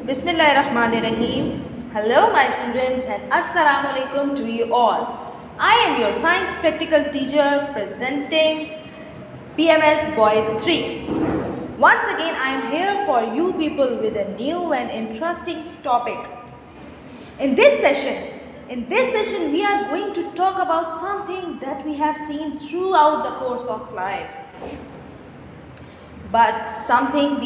Bismillahirrahmanirrahim. Hello my students and Assalamu alaikum to you all. I am your science practical teacher presenting PMS Boys 3. Once again I am here for you people with a new and interesting topic. In this session we are going to talk about something that we have seen throughout the course of life. But something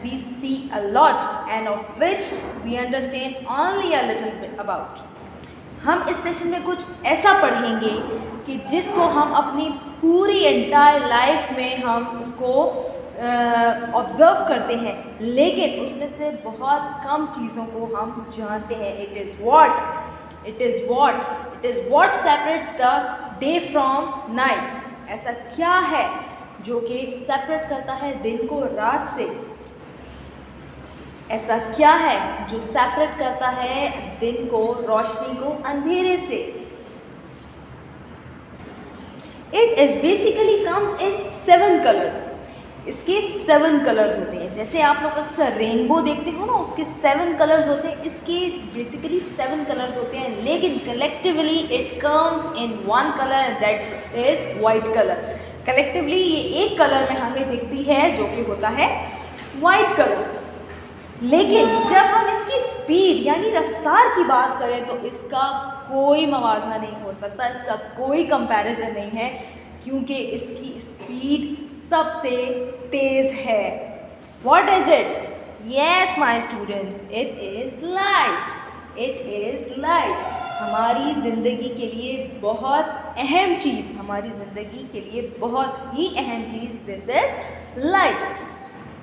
we see a lot and of which we understand only a little bit about. हम इस session में कुछ ऐसा पढ़ेंगे कि जिसको हम अपनी पूरी एंटायर लाइफ में हम उसको ऑब्ज़र्व करते हैं, लेकिन उसमें से बहुत कम चीज़ों को हम जानते हैं. It is what separates the day from night. ऐसा क्या है जो कि सेपरेट करता है दिन को रात से? ऐसा क्या है जो सेपरेट करता है दिन को, रोशनी को अंधेरे से? It is basically comes in 7 colours. इसके 7 कलर्स होते हैं. जैसे आप लोग अक्सर रेनबो देखते हो ना, उसके 7 कलर्स होते हैं. इसके बेसिकली 7 कलर्स होते हैं, लेकिन collectively it comes in 1 colour and that is white colour. Collectively ये एक कलर में हमें दिखती है जो कि होता है वाइट कलर. लेकिन जब हम इसकी स्पीड यानी रफ्तार की बात करें तो इसका कोई मवाजना नहीं हो सकता, इसका कोई कंपैरिजन नहीं है, क्योंकि इसकी स्पीड सबसे तेज़ है. What is it? Yes my students, it is light. It is light. हमारी ज़िंदगी के लिए बहुत अहम चीज़, हमारी ज़िंदगी के लिए बहुत ही अहम चीज़, this is light.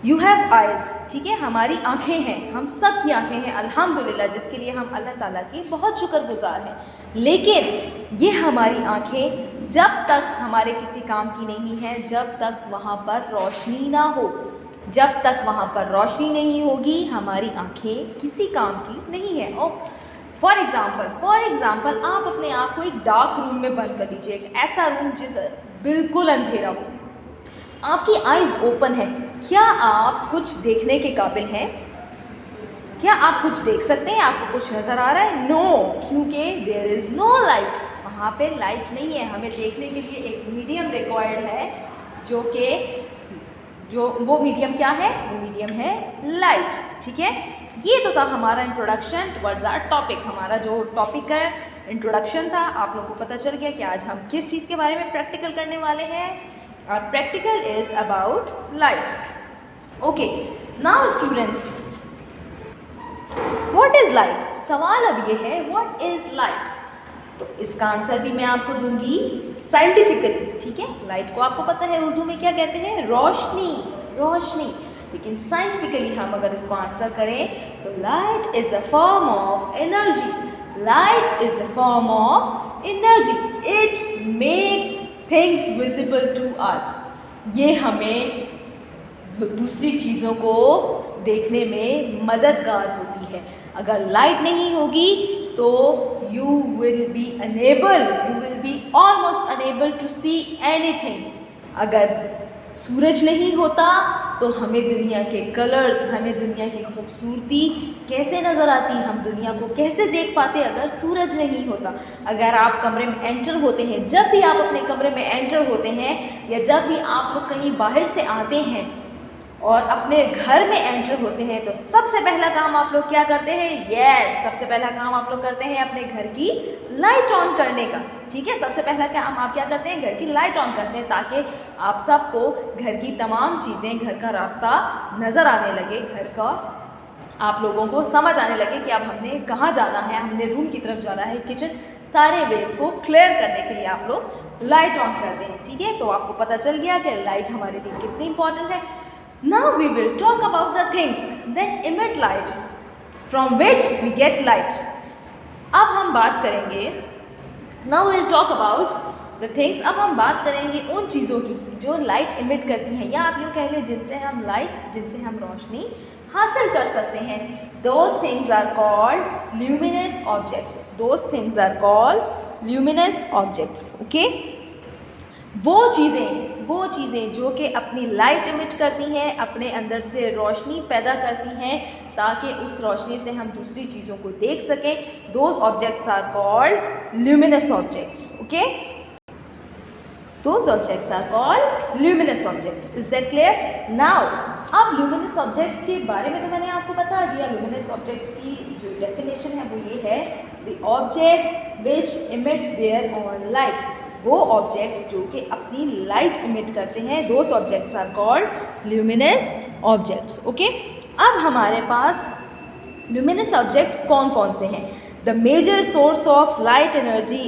You have eyes, ठीक है, हमारी आँखें हैं, हम सब की आँखें हैं अल्हम्दुलिल्लाह, जिसके लिए हम अल्लाह ताला के बहुत शुक्रगुजार हैं. लेकिन ये हमारी आँखें जब तक हमारे किसी काम की नहीं हैं, जब तक वहाँ पर रोशनी ना हो, जब तक वहाँ पर रोशनी नहीं होगी, हमारी आँखें किसी काम की नहीं है. और फॉर एग्ज़ाम्पल आप अपने आप को एक डार्क रूम में बंद कर लीजिए, एक ऐसा रूम जिधर बिल्कुल अंधेरा हो. आपकी आइज़ ओपन है. क्या आप कुछ देखने के काबिल हैं? क्या आप कुछ देख सकते हैं? आपको कुछ नज़र आ रहा है? नो, क्योंकि देयर इज़ नो लाइट. वहाँ पे लाइट नहीं है. हमें देखने के लिए एक मीडियम रिक्वायर्ड है, जो वो मीडियम क्या है? वो मीडियम है लाइट. ठीक है, ये तो था हमारा इंट्रोडक्शन टुवर्ड्स आवर टॉपिक. हमारा जो टॉपिक का इंट्रोडक्शन था, आप लोगों को पता चल गया कि आज हम किस चीज़ के बारे में प्रैक्टिकल करने वाले हैं. और practical is about light. Okay, now students, what is light? सवाल अब ये है, व्हाट इज़ लाइट? तो इसका आंसर भी मैं आपको दूंगी साइंटिफिकली. ठीक है, लाइट को आपको पता है उर्दू में क्या कहते हैं? रोशनी. लेकिन साइंटिफिकली हम अगर इसको आंसर करें तो light is a form of energy. Light is a form of energy. It makes things visible to us. ये हमें दूसरी चीज़ों को देखने में मददगार होती है. अगर लाइट नहीं होगी तो you will be almost unable to see anything. अगर सूरज नहीं होता तो हमें दुनिया के कलर्स, हमें दुनिया की खूबसूरती कैसे नज़र आती, हम दुनिया को कैसे देख पाते अगर सूरज नहीं होता. अगर आप कमरे में एंटर होते हैं, जब भी आप अपने कमरे में एंटर होते हैं या जब भी आप लोग कहीं बाहर से आते हैं और अपने घर में एंटर होते हैं, तो सबसे पहला काम आप लोग क्या करते हैं? सबसे पहला काम आप लोग करते हैं अपने घर की लाइट ऑन करने का. ठीक है, सबसे पहला काम आप क्या करते हैं? घर की लाइट ऑन करते हैं, ताकि आप सबको घर की तमाम चीज़ें, घर का रास्ता नज़र आने लगे, घर का आप लोगों को समझ आने लगे कि अब हमने कहाँ जाना है, हमने रूम की तरफ जाना है, किचन, सारे वेज को क्लियर करने के लिए आप लोग लाइट ऑन करते हैं. ठीक है, तो आपको पता चल गया कि लाइट हमारे लिए कितनी इंपॉर्टेंट है. Now we will talk about the things that emit light, from which we get light. अब हम बात करेंगे, now we will talk about the things. अब हम बात करेंगे उन चीज़ों की जो लाइट इमिट करती हैं, या आप यूँ कह लें जिनसे हम रोशनी हासिल कर सकते हैं. Those things are called luminous objects. Those things are called luminous objects. Okay? वो वो चीज़ें जो कि अपनी लाइट इमिट करती हैं, अपने अंदर से रोशनी पैदा करती हैं ताकि उस रोशनी से हम दूसरी चीज़ों को देख सकें, those objects are called luminous objects. Okay, those objects are called luminous objects. Is that clear? Now, अब luminous objects के बारे में तो मैंने आपको बता दिया. luminous objects की जो definition है वो ये है, the objects which emit their own light. वो objects जो कि अपनी light emit करते हैं, those objects are called luminous objects. Okay? अब हमारे पास luminous objects कौन कौन से हैं? The major source of light energy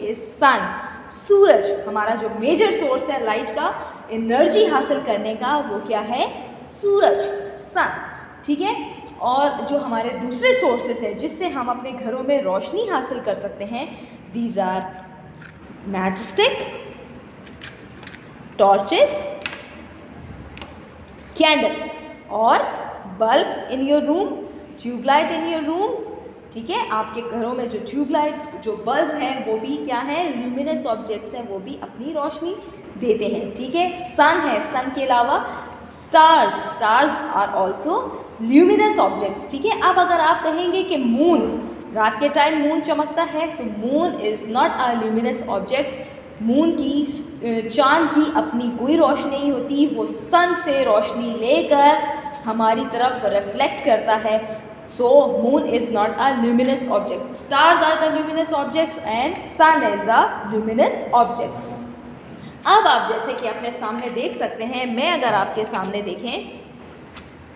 is sun. सूरज हमारा जो मेजर सोर्स है लाइट का, एनर्जी हासिल करने का, वो क्या है? सूरज, सन. ठीक है. और जो हमारे दूसरे सोर्सेस हैं जिससे हम अपने घरों में रोशनी हासिल कर सकते हैं, these are matchstick, torches, candle और bulb in your room, tubelight in your rooms. ठीक है, आपके घरों में जो ट्यूबलाइट्स, जो बल्ब हैं, वो भी क्या हैं? ल्यूमिनस ऑब्जेक्ट्स हैं, वो भी अपनी रोशनी देते हैं. ठीक है. सन है, सन के अलावा stars are also luminous objects. ठीक है. अब अगर आप कहेंगे कि मून, रात के टाइम मून चमकता है, तो moon is not a luminous object. Moon की, चांद की अपनी कोई रोशनी नहीं होती, वो सन से रोशनी लेकर हमारी तरफ रिफ्लेक्ट करता है. So moon is not a luminous object. Stars are the luminous objects and sun is the luminous object. अब आप जैसे कि अपने सामने देख सकते हैं, मैं अगर आपके सामने देखें,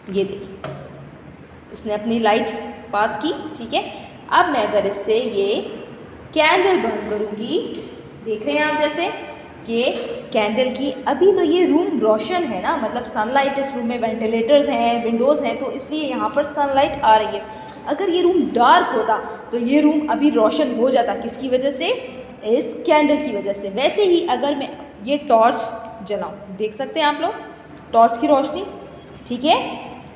ये देखिए, इसने अपनी लाइट पास की. ठीक है. अब मैं अगर इससे ये कैंडल बंद करूँगी, देख रहे हैं आप जैसे कि कैंडल की, अभी तो ये रूम रोशन है ना, मतलब सनलाइट इस रूम में, वेंटिलेटर्स हैं, विंडोज़ हैं, तो इसलिए यहाँ पर सनलाइट आ रही है. अगर ये रूम डार्क होता तो ये रूम अभी रोशन हो जाता. किसकी वजह से? इस कैंडल की वजह से. वैसे ही अगर मैं ये टॉर्च जलाऊँ, देख सकते हैं आप लोग टॉर्च की रोशनी. ठीक है.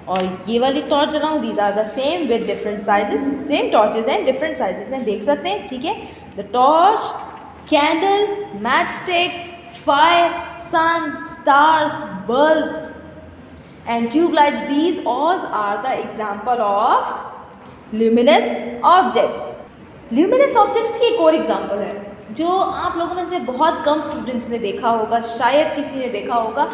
और ये वाली टॉर्च जलाऊँ, these are the same with different sizes. Same torches हैं, डिफरेंट साइजेस हैं, देख सकते हैं. ठीक है. The torch, candle, matchstick, fire, sun, stars, bulb and tube lights, these all are the example of luminous objects. luminous objects की एक और एग्जाम्पल है जो आप लोगों में से बहुत कम स्टूडेंट्स ने देखा होगा, शायद किसी ने देखा होगा.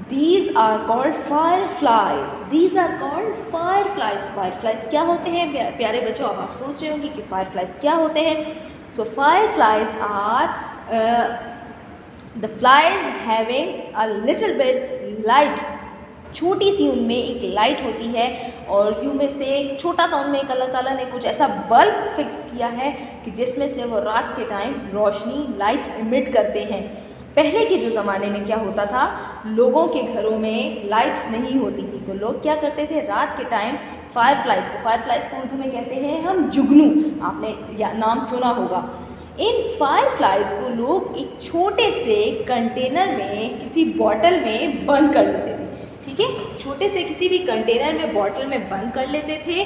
These are called fireflies. These are called fireflies. Fireflies क्या होते हैं प्यारे बच्चों? अब आप सोच रहे होंगे कि fireflies क्या होते हैं. So fireflies are the flies having a little bit light. छोटी सी उनमें एक लाइट होती है और यूँ में से छोटा सा उनमें एक अल्लाह ताला ने कुछ ऐसा बल्ब फिक्स किया है कि जिसमें से वो रात के टाइम रोशनी, लाइट इमिट करते हैं. पहले के जो ज़माने में क्या होता था, लोगों के घरों में लाइट्स नहीं होती थी, तो लोग क्या करते थे, रात के टाइम फायरफ्लाइज को उर्दू में कहते हैं हम जुगनू, आपने या नाम सुना होगा. इन फायरफ्लाइज को लोग एक छोटे से कंटेनर में, किसी बॉटल में बंद कर लेते थे. ठीक है. छोटे से किसी भी कंटेनर में, बॉटल में बंद कर लेते थे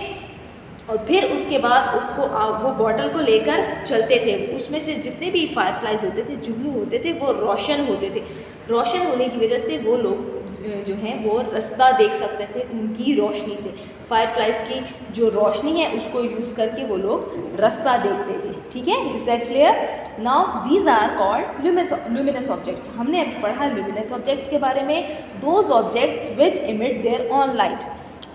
और फिर उसके बाद उसको वो बॉटल को लेकर चलते थे. उसमें से जितने भी फायरफ्लाइज होते थे, जुगनू होते थे, वो रोशन होते थे. रोशन होने की वजह से वो लोग जो हैं वो रास्ता देख सकते थे उनकी रोशनी से. फायरफ्लाइज की जो रोशनी है उसको यूज़ करके वो लोग रास्ता देखते थे. ठीक है. Is that clear? Now these are called luminous objects. हमने अभी पढ़ा ल्यूमिनस ऑब्जेक्ट्स के बारे में, those objects which emit their own light.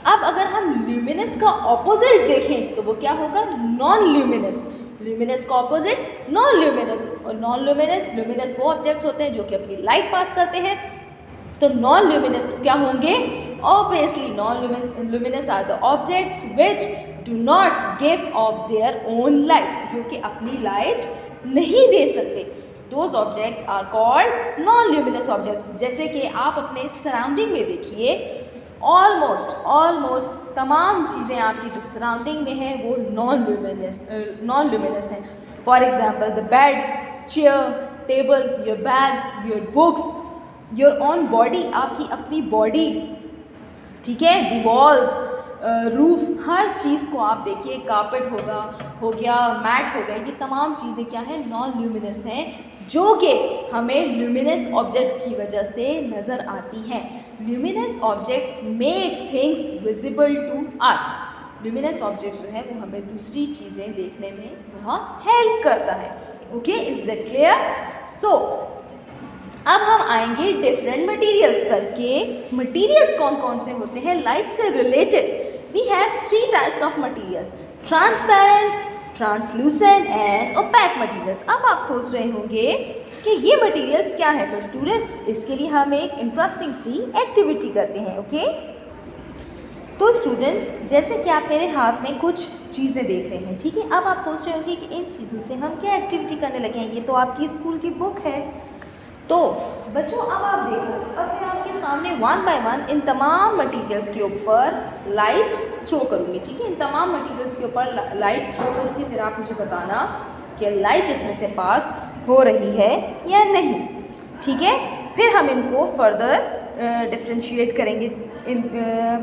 अब अगर हम ल्यूमिनस का ऑपोजिट देखें तो वो क्या होगा? Non luminous. ल्यूमिनस का ऑपोजिट नॉन ल्यूमिनस. और नॉन ल्यूमिनस, ल्यूमिनस वो ऑब्जेक्ट्स होते हैं जो कि अपनी लाइट पास करते हैं. तो नॉन ल्यूमिनस क्या होंगे? Obviously non luminous are the objects which do not give off their own light, जो कि अपनी लाइट नहीं दे सकते. Those objects are called non luminous objects. जैसे कि आप अपने सराउंडिंग में देखिए, ऑलमोस्ट तमाम चीज़ें आपकी जो सराउंडिंग में हैं वो नॉन ल्यूमिनस हैं. For example the bed, chair, table, your bag, your books, your own body, आपकी अपनी बॉडी. ठीक है. दी वॉल्स, रूफ, हर चीज़ को आप देखिए, कारपेट हो गया, मैट हो गया, ये तमाम चीज़ें क्या है? नॉन ल्यूमिनस हैं. जो कि हमें ल्यूमिनस ऑब्जेक्ट्स की वजह से नज़र आती हैं। Luminous objects make things visible to us. Luminous objects जो है वो हमें दूसरी चीज़ें देखने में बहुत हेल्प करता है। Okay, is that clear? So अब हम आएंगे डिफरेंट मटेरियल्स पर के मटेरियल्स कौन कौन से होते हैं लाइट से related. We have 3 types of material, transparent, translucent and opaque materials. अब आप सोच रहे होंगे कि ये मटेरियल्स क्या है। तो स्टूडेंट्स, इसके लिए हम एक इंटरेस्टिंग सी एक्टिविटी करते हैं। ओके, तो स्टूडेंट्स, जैसे कि आप मेरे हाथ में कुछ चीज़ें देख रहे हैं, ठीक है। अब आप सोच रहे होंगे कि इन चीज़ों से हम क्या एक्टिविटी करने लगे हैं। ये तो आपकी स्कूल की बुक है। तो बच्चों, अब आप देखो, अब मैं आपके सामने 1 बाय 1 इन तमाम मटेरियल्स के ऊपर लाइट थ्रो करूँगी, ठीक है। इन तमाम मटेरियल्स के ऊपर लाइट थ्रो करूँगी, फिर आप मुझे बताना कि लाइट इसमें से पास हो रही है या नहीं, ठीक है। फिर हम इनको फर्दर डिफ्रेंशिएट करेंगे इन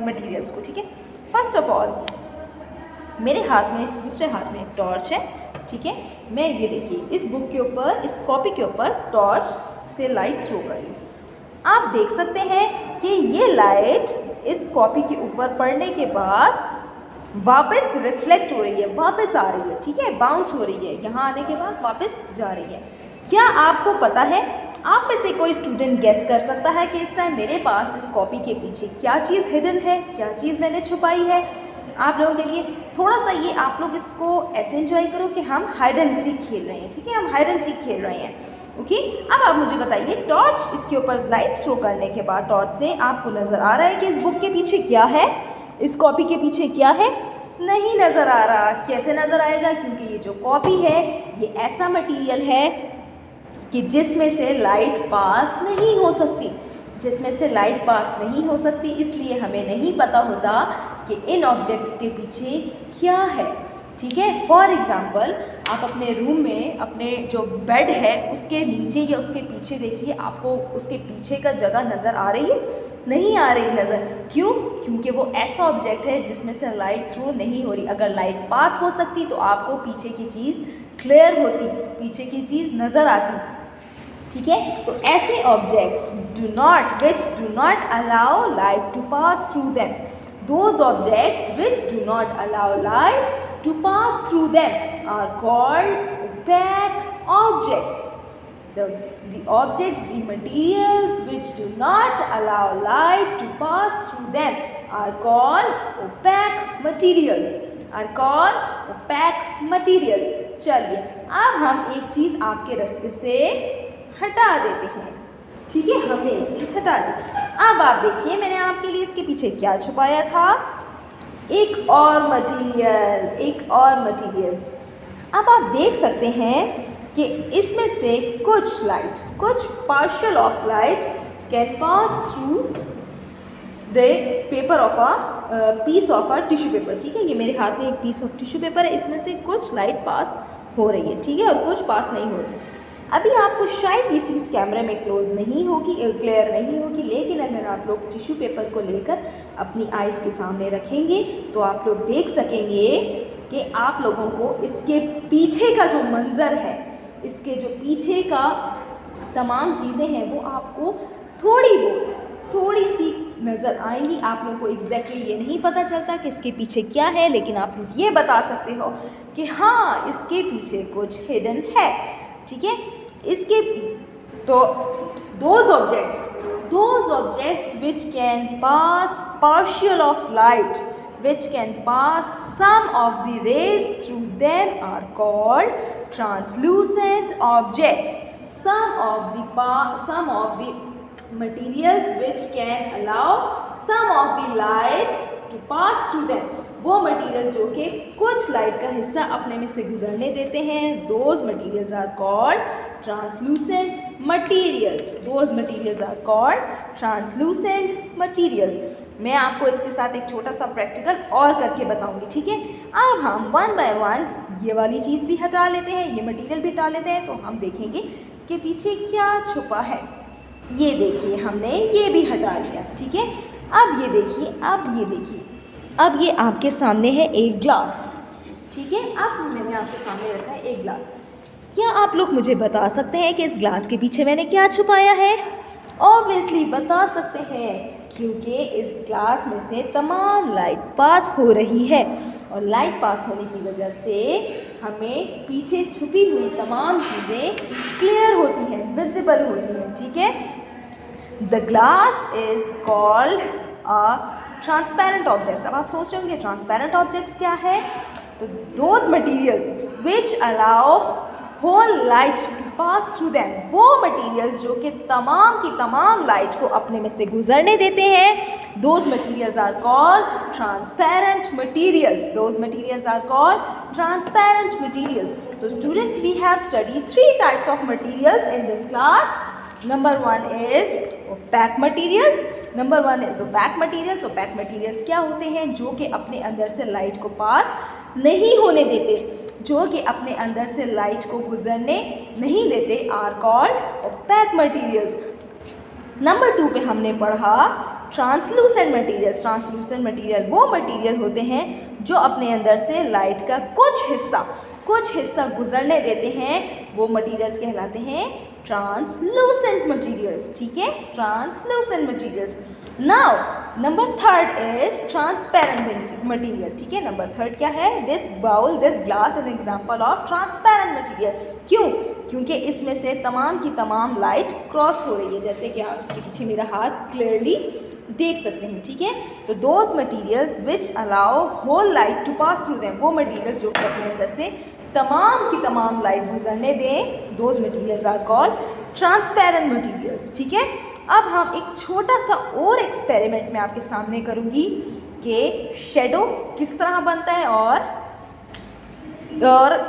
मटेरियल्स को, ठीक है। फर्स्ट ऑफ ऑल, मेरे हाथ में, दूसरे हाथ में एक टॉर्च है, ठीक है। मैं ये देखिए इस बुक के ऊपर, इस कॉपी के ऊपर टॉर्च से लाइट थ्रो कर रही हूँ। आप देख सकते हैं कि ये लाइट इस कॉपी के ऊपर पड़ने के बाद वापस रिफ्लेक्ट हो रही है, वापस आ रही है, ठीक है, बाउंस हो रही है, यहाँ आने के बाद वापस जा रही है। क्या आपको पता है, आप में से कोई स्टूडेंट गेस कर सकता है कि इस टाइम मेरे पास इस कॉपी के पीछे क्या चीज़ हिडन है, क्या चीज़ मैंने छुपाई है? आप लोगों के लिए थोड़ा सा ये, आप लोग इसको ऐसे एंजॉय करो कि हम हाइड एंड सीक खेल रहे हैं, ठीक है, हम हाइड एंड सीक खेल रहे हैं। ओके, अब आप मुझे बताइए, टॉर्च इसके ऊपर लाइट थ्रो करने के बाद टॉर्च से आपको नज़र आ रहा है कि इस बुक के पीछे क्या है, इस कॉपी के पीछे क्या है? नहीं नज़र आ रहा। कैसे नज़र आएगा? क्योंकि ये जो कॉपी है ये ऐसा मटेरियल है कि जिसमें से लाइट पास नहीं हो सकती, जिसमें से लाइट पास नहीं हो सकती, इसलिए हमें नहीं पता होता कि इन ऑब्जेक्ट्स के पीछे क्या है, ठीक है। फॉर एग्ज़ाम्पल, आप अपने रूम में अपने जो बेड है उसके नीचे या उसके पीछे देखिए, आपको उसके पीछे का जगह नज़र आ रही है? नहीं आ रही नज़र। क्यों? क्योंकि वो ऐसा ऑब्जेक्ट है जिसमें से लाइट थ्रू नहीं हो रही। अगर लाइट पास हो सकती तो आपको पीछे की चीज़ क्लियर होती, पीछे की चीज़ नज़र आती, ठीक है। तो ऐसे objects which do not allow light to pass through them, those objects which do not allow light to pass through them are called opaque objects. The objects, the materials which do not allow light to pass through them are called opaque materials. Are called opaque materials. चलिए, अब हम एक चीज़ आपके रास्ते से हटा देते हैं, ठीक है। हमने एक चीज़ हटा दी। अब आप देखिए, मैंने आपके लिए इसके पीछे क्या छुपाया था? एक और मटेरियल, एक और मटेरियल। अब आप देख सकते हैं कि इसमें से कुछ लाइट, कुछ partial of light can pass through the paper of a piece of a tissue paper, ठीक है। ये मेरे हाथ में एक पीस ऑफ टिश्यू पेपर है, इसमें से कुछ लाइट पास हो रही है, ठीक है, और कुछ पास नहीं हो रही। अभी आपको शायद ये चीज़ कैमरे में क्लोज नहीं होगी, क्लियर नहीं होगी, लेकिन अगर आप लोग टिश्यू पेपर को लेकर अपनी आइज़ के सामने रखेंगे तो आप लोग देख सकेंगे कि आप लोगों को इसके पीछे का जो मंज़र है, इसके जो पीछे का तमाम चीज़ें हैं वो आपको थोड़ी सी नज़र आएंगी। आप लोगों को एग्जैक्टली ये नहीं पता चलता कि इसके पीछे क्या है, लेकिन आप लोग ये बता सकते हो कि हाँ, इसके पीछे कुछ हिडन है, ठीक है। इसके तो those objects which can pass partial of light, which can pass some of the rays through them are called translucent objects. Some of the materials which can allow some of the light to pass through them, वो materials जो कि कुछ light का हिस्सा अपने में से गुजरने देते हैं, those materials are called translucent materials. Those materials are called translucent materials. मैं आपको इसके साथ एक छोटा सा प्रैक्टिकल और करके बताऊंगी, ठीक है। अब हम 1 बाय 1 ये वाली चीज़ भी हटा लेते हैं, ये मटेरियल भी हटा लेते हैं, तो हम देखेंगे कि पीछे क्या छुपा है। ये देखिए, हमने ये भी हटा लिया, ठीक है। अब ये देखिए, अब ये आपके सामने है एक ग्लास, ठीक है। अब मैंने आपके सामने रखा है एक ग्लास। क्या आप लोग मुझे बता सकते हैं कि इस ग्लास के पीछे मैंने क्या छुपाया है? ऑब्वियसली बता सकते हैं, क्योंकि इस ग्लास में से तमाम लाइट पास हो रही है और लाइट पास होने की वजह से हमें पीछे छुपी हुई तमाम चीज़ें क्लियर होती हैं, विजिबल होती हैं, ठीक है। The glass is called a transparent objects. अब आप सोच रहे होंगे ट्रांसपेरेंट ऑब्जेक्ट्स क्या है? तो those materials which allow whole light to pass through them, वो मटीरियल्स जो कि तमाम की तमाम लाइट को अपने में से गुजरने देते हैं, those materials are called transparent materials. Those materials are called transparent materials. So students, we have studied 3 types of materials in this class. Number 1 is opaque materials. Number 1 is opaque materials. Opaque materials क्या होते हैं? जो कि अपने अंदर से light को पास नहीं होने देते, जो कि अपने अंदर से लाइट को गुजरने नहीं देते, are called opaque materials. Number 2 पे हमने पढ़ा ट्रांसलूसेंट मटीरियल्स। ट्रांसलूसेंट मटीरियल वो मटीरियल होते हैं जो अपने अंदर से लाइट का कुछ हिस्सा गुजरने देते हैं, वो मटीरियल्स कहलाते हैं ट्रांसलूसेंट मटीरियल्स, ठीक है, translucent materials. Now number 3 is transparent material, ठीक है। नंबर 3 क्या है? This bowl, this glass is example of transparent material. क्यों? क्योंकि इसमें से तमाम की तमाम लाइट क्रॉस हो रही है, जैसे कि आप इसके पीछे मेरा हाथ क्लियरली देख सकते हैं, ठीक है। तो those materials which allow whole light to pass through them, वो मटीरियल्स जो कि अपने अंदर से तमाम की तमाम लाइट गुजरने दें, those materials are called transparent materials, ठीक है। अब हम एक छोटा सा और एक्सपेरिमेंट में आपके सामने करूंगी कि शेडो किस तरह बनता है और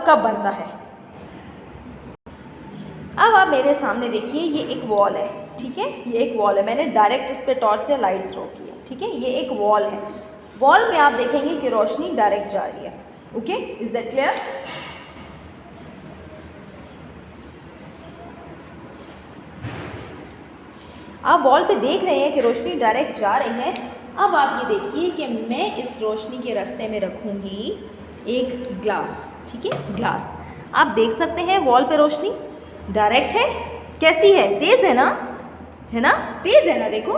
कब बनता है। अब आप मेरे सामने देखिए, ये एक वॉल है, ठीक है, ये एक वॉल है। मैंने डायरेक्ट इस पे टॉर्च से लाइट थ्रो की है, ठीक है। ये एक वॉल है, वॉल में आप देखेंगे कि रोशनी डायरेक्ट जा रही है, ओके, इज दैट क्लियर? आप वॉल पे देख रहे हैं कि रोशनी डायरेक्ट जा रही है। अब आप ये देखिए कि मैं इस रोशनी के रास्ते में रखूँगी एक ग्लास, ठीक है, ग्लास। आप देख सकते हैं वॉल पे रोशनी डायरेक्ट है, कैसी है? तेज़ है ना, है ना, तेज़ है ना, देखो।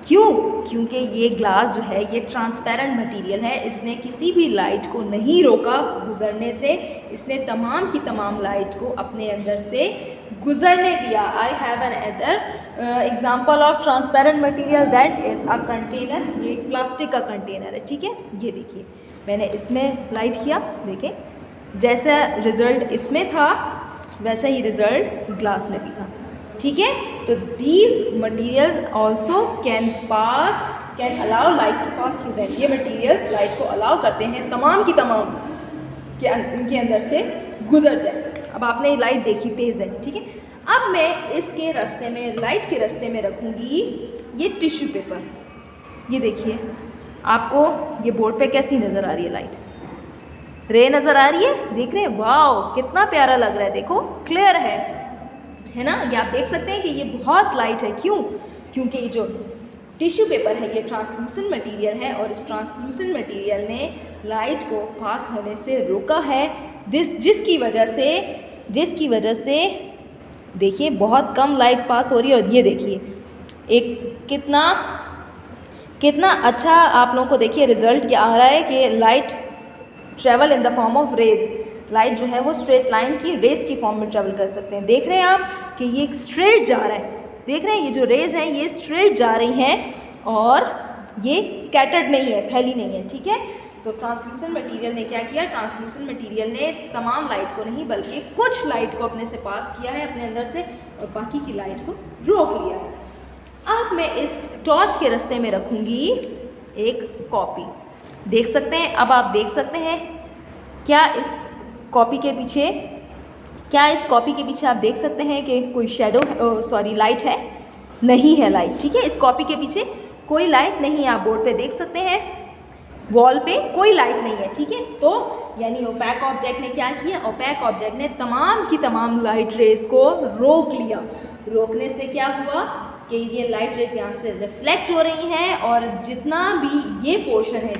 क्यों? क्योंकि ये ग्लास जो है ये ट्रांसपेरेंट मटेरियल है, इसने किसी भी लाइट को नहीं रोका गुजरने से, इसने तमाम की तमाम लाइट को अपने अंदर से गुजरने दिया। I have an other example of transparent material, that is a container. ये एक प्लास्टिक का कंटेनर है, ठीक है। ये देखिए, मैंने इसमें लाइट किया, देखें जैसा रिज़ल्ट इसमें था वैसा ही रिज़ल्ट ग्लास में भी था, ठीक है। तो these materials also can allow light to pass through them. ये मटीरियल्स लाइट को अलाउ करते हैं तमाम की तमाम के इनके अंदर से गुजर जाए। अब आपने लाइट देखी, तेज़ है, ठीक है। अब मैं इसके रास्ते में, लाइट के रास्ते में रखूँगी ये टिश्यू पेपर। ये देखिए, आपको ये बोर्ड पे कैसी नज़र आ रही है लाइट? रे नज़र आ रही है, देख रहे हैं? वाओ, कितना प्यारा लग रहा है, देखो क्लियर है ना। ये आप देख सकते हैं कि ये बहुत लाइट है। क्यों? क्योंकि ये जो टिश्यू पेपर है ये ट्रांसलूसेंट मटेरियल है और इस ट्रांसलूसेंट मटेरियल ने लाइट को पास होने से रोका है, जिसकी वजह से देखिए बहुत कम लाइट पास हो रही है। और ये देखिए एक कितना अच्छा आप लोगों को देखिए रिजल्ट क्या आ रहा है कि light travel in the form of rays. Light जो है वो स्ट्रेट लाइन की रेज की फॉर्म में ट्रेवल कर सकते हैं। देख रहे हैं आप कि ये स्ट्रेट जा रहा है, देख रहे हैं ये जो रेज हैं ये स्ट्रेट जा रही हैं और ये स्कैटर्ड नहीं है, फैली नहीं है, ठीक है। तो ट्रांसलूसेंट मटेरियल ने क्या किया? ट्रांसलूसेंट मटेरियल ने तमाम लाइट को नहीं बल्कि कुछ लाइट को अपने से पास किया है अपने अंदर से और बाकी की लाइट को रोक लिया है। अब मैं इस टॉर्च के रास्ते में रखूँगी एक कॉपी। देख सकते हैं, अब आप देख सकते हैं क्या इस कॉपी के पीछे आप देख सकते हैं कि कोई शेडो लाइट है? नहीं है लाइट, ठीक है। इस कॉपी के पीछे कोई लाइट नहीं है, आप बोर्ड पे देख सकते हैं, वॉल पे कोई लाइट नहीं है, ठीक है। तो यानी ओपैक ऑब्जेक्ट ने क्या किया? ओपैक ऑब्जेक्ट ने तमाम की तमाम लाइट रेज को रोक लिया। रोकने से क्या हुआ कि ये लाइट रेज यहाँ से रिफ्लेक्ट हो रही हैं और जितना भी ये पोर्शन है,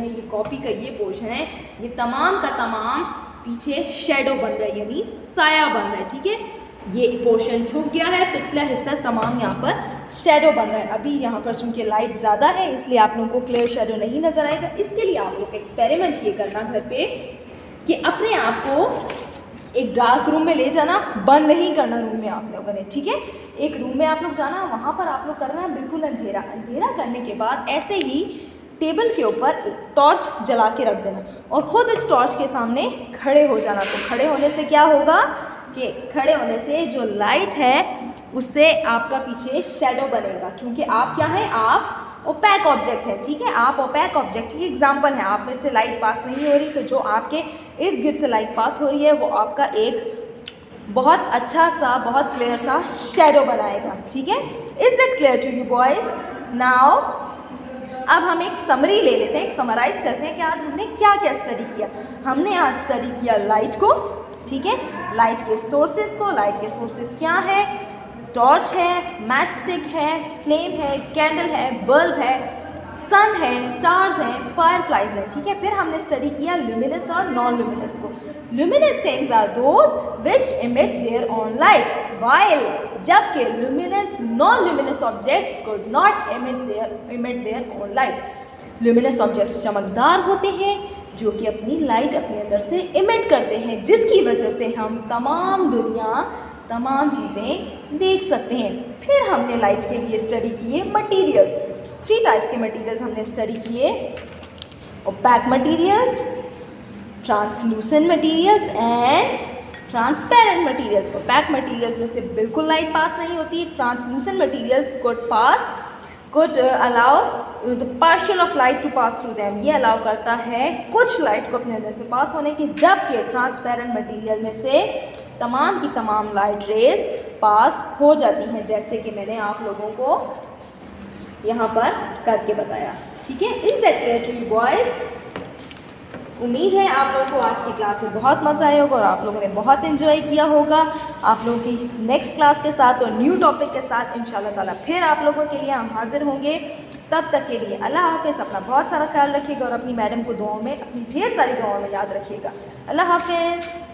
ये कॉपी का ये पोर्शन है, ये तमाम का तमाम पीछे शेडो बन रहा है, यानी साया बन रहा है, ठीक है। ये पोर्शन छूट गया है, पिछला हिस्सा तमाम यहाँ पर शेडो बन रहा है। अभी यहाँ पर चूँकि लाइट ज़्यादा है इसलिए आप लोगों को क्लियर शेडो नहीं नज़र आएगा। इसके लिए आप लोग एक्सपेरिमेंट ये करना घर पे कि अपने आप को एक डार्क रूम में ले जाना, बंद नहीं करना रूम में आप लोगों ने, ठीक है। एक रूम में आप लोग जाना, वहाँ पर आप लोग करना है बिल्कुल अंधेरा। अंधेरा करने के बाद ऐसे ही टेबल के ऊपर टॉर्च जला के रख देना और ख़ुद इस टॉर्च के सामने खड़े हो जाना। तो खड़े होने से क्या होगा कि खड़े होने से जो लाइट है उससे आपका पीछे शेडो बनेगा, क्योंकि आप क्या है, आप ओपैक ऑब्जेक्ट है, ठीक है। आप ओपैक ऑब्जेक्ट की एग्जांपल है, आप में से लाइट पास नहीं हो रही, तो जो आपके इर्द गिर्द से लाइट पास हो रही है वो आपका एक बहुत अच्छा सा, बहुत क्लियर सा शेडो बनाएगा, ठीक है। Is it clear to you boys? Now अब हम एक समरी ले लेते हैं, एक समराइज करते हैं कि आज हमने क्या क्या स्टडी किया। हमने आज स्टडी किया लाइट को, ठीक है, लाइट के सोर्सेज को। लाइट के सोर्सेज क्या है? टॉर्च है, मैच स्टिक है, फ्लेम है, कैंडल है, बल्ब है, सन है, स्टार्स हैं, फायरफ्लाइज हैं, ठीक है। फिर हमने स्टडी किया ल्यूमिनस और नॉन ल्यूमिनस को। Luminous things are those which emit their own light, while जबकि luminous non luminous objects could not emit their own light. Luminous objects चमकदार होते हैं जो कि अपनी लाइट अपने अंदर से इमिट करते हैं, जिसकी वजह से हम तमाम दुनिया, तमाम चीज़ें देख सकते हैं। फिर हमने लाइट के लिए स्टडी किए मटेरियल्स। 3 टाइप्स के मटेरियल्स हमने स्टडी किए, opaque materials, translucent materials and transparent materials. Opaque materials में से बिल्कुल लाइट पास नहीं होती। Translucent materials could allow the partial of light to pass through them, ये अलाउ करता है कुछ लाइट को अपने अंदर से पास होने की, जबकि ट्रांसपेरेंट मटेरियल में से तमाम की तमाम लाइट रेज पास हो जाती हैं, जैसे कि मैंने आप लोगों को यहाँ पर करके बताया, ठीक है। Is that clear to you boys? उम्मीद है आप लोगों को आज की क्लास में बहुत मज़ा आया होगा और आप लोगों ने बहुत एंजॉय किया होगा। आप लोगों की नेक्स्ट क्लास के साथ और न्यू टॉपिक के साथ इंशाल्लाह ताला फिर आप लोगों के लिए हम हाजिर होंगे। तब तक के लिए अल्लाह हाफ़िज़। अपना बहुत सारा ख्याल रखिएगा और अपनी मैडम को दुआओं में, अपनी ढेर सारी दुआओं में याद रखिएगा। अल्लाह हाफ़िज़।